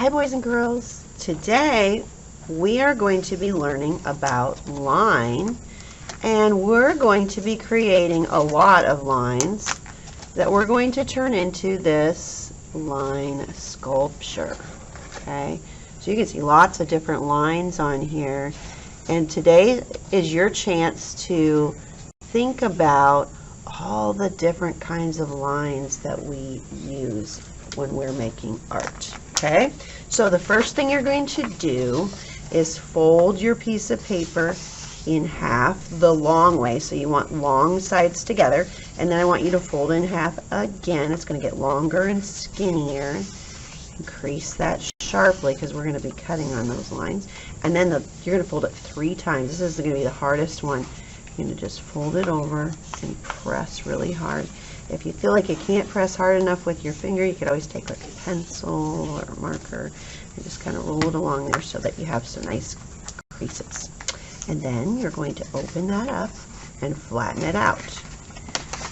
Hi boys and girls. Today we are going to be learning about line, and we're going to be creating a lot of lines that we're going to turn into this line sculpture. Okay, so you can see lots of different lines on here, and today is your chance to think about all the different kinds of lines that we use when we're making art. Okay, so the first thing you're going to do is fold your piece of paper in half the long way. So you want long sides together, and then I want you to fold in half again. It's going to get longer and skinnier. Increase that sharply because we're going to be cutting on those lines. And then you're going to fold it 3 times. This is going to be the hardest one. You're going to just fold it over and press really hard. If you feel like you can't press hard enough with your finger, you could always take like a pencil or a marker and just kind of roll it along there so that you have some nice creases. And then you're going to open that up and flatten it out.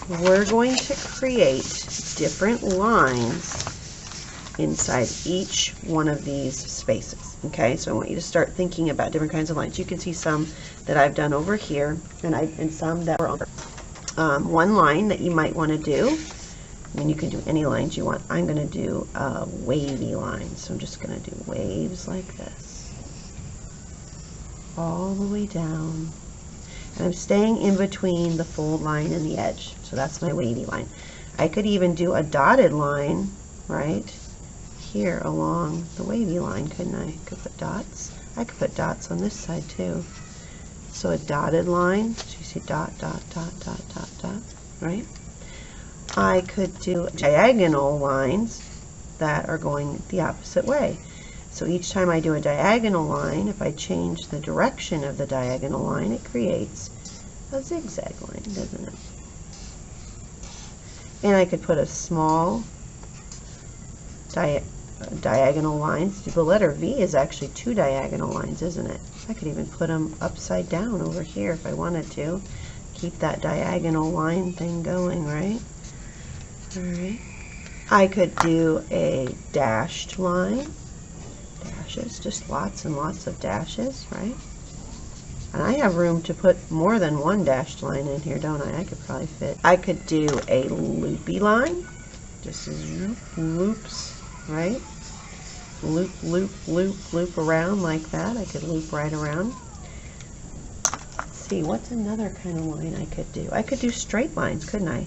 We're going to create different lines inside each one of these spaces. Okay, so I want you to start thinking about different kinds of lines. You can see some that I've done over here, and some that were on one line that you might want to do. I mean, you can do any lines you want. I'm going to do a wavy line, so I'm just going to do waves like this, all the way down. And I'm staying in between the fold line and the edge, so that's my wavy line. I could even do a dotted line right here along the wavy line, couldn't I? Could put dots. I could put dots on this side too. So a dotted line, so you see dot, dot, dot, dot, dot, dot, right? I could do diagonal lines that are going the opposite way. So each time I do a diagonal line, if I change the direction of the diagonal line, it creates a zigzag line, doesn't it? And I could put a small diagonal lines. The letter V is actually 2 diagonal lines, isn't it? I could even put them upside down over here if I wanted to. Keep that diagonal line thing going, right? Alright. I could do a dashed line. Dashes, just lots and lots of dashes, right? And I have room to put more than one dashed line in here, don't I? I could probably fit. I could do a loopy line. Just loops, right? Loop, loop, loop, loop around like that. I could loop right around. Let's see, what's another kind of line I could do? I could do straight lines, couldn't I?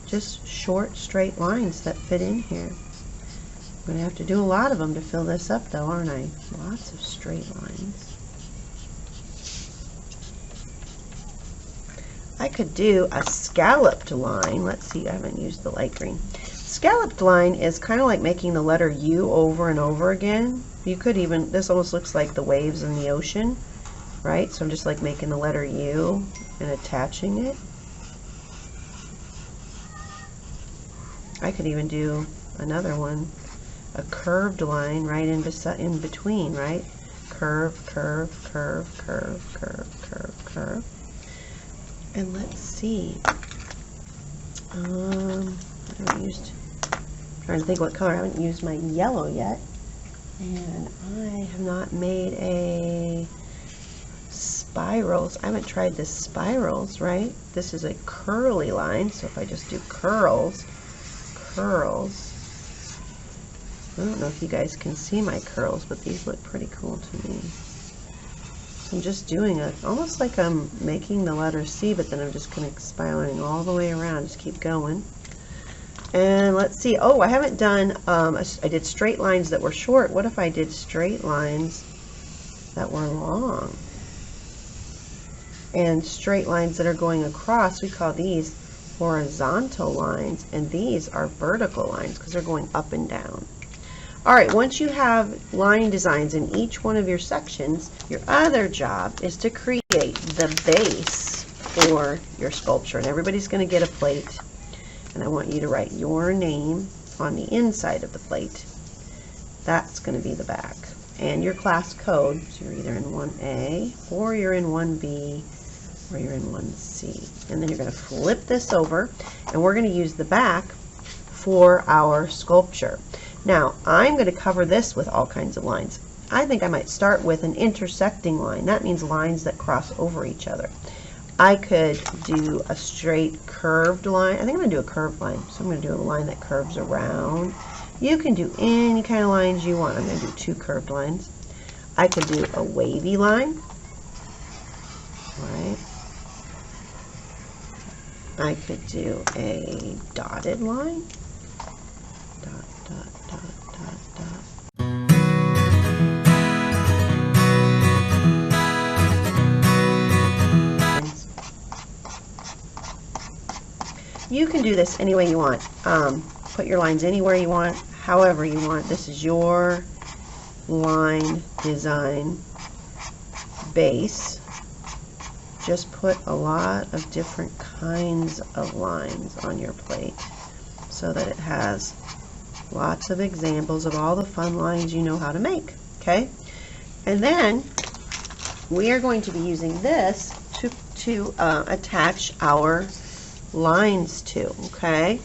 Just short, straight lines that fit in here. I'm going to have to do a lot of them to fill this up, though, aren't I? Lots of straight lines. I could do a scalloped line. Let's see, I haven't used the light green. Scalloped line is kind of like making the letter U over and over again. You could even, this almost looks like the waves in the ocean, right? So I'm just like making the letter U and attaching it. I could even do another one, a curved line right in between, right? Curve, curve, curve, curve, curve, curve, curve. And let's see. I'm trying to think what color. I haven't used my yellow yet, and I have not made a spirals. I haven't tried this spirals, right? This is a curly line, so if I just do curls, I don't know if you guys can see my curls, but these look pretty cool to me. I'm just doing it almost like I'm making the letter C, but then I'm just kind of spiraling all the way around. Just keep going. And let's see. Oh, I haven't done, I did straight lines that were short. What if I did straight lines that were long? And straight lines that are going across, we call these horizontal lines, and these are vertical lines because they're going up and down. Alright, once you have line designs in each one of your sections, your other job is to create the base for your sculpture. And everybody's going to get a plate, and I want you to write your name on the inside of the plate. That's going to be the back. And your class code, so you're either in 1A, or you're in 1B, or you're in 1C. And then you're going to flip this over, and we're going to use the back for our sculpture. Now, I'm going to cover this with all kinds of lines. I think I might start with an intersecting line. That means lines that cross over each other. I could do a straight curved line. I think I'm going to do a curved line. So I'm going to do a line that curves around. You can do any kind of lines you want. I'm going to do 2 curved lines. I could do a wavy line. Right. I could do a dotted line. Dot, dot, dot, dot, dot. You can do this any way you want. Put your lines anywhere you want, however you want. This is your line design base. Just put a lot of different kinds of lines on your plate so that it has lots of examples of all the fun lines you know how to make, okay? And then we are going to be using this to attach our lines to, okay?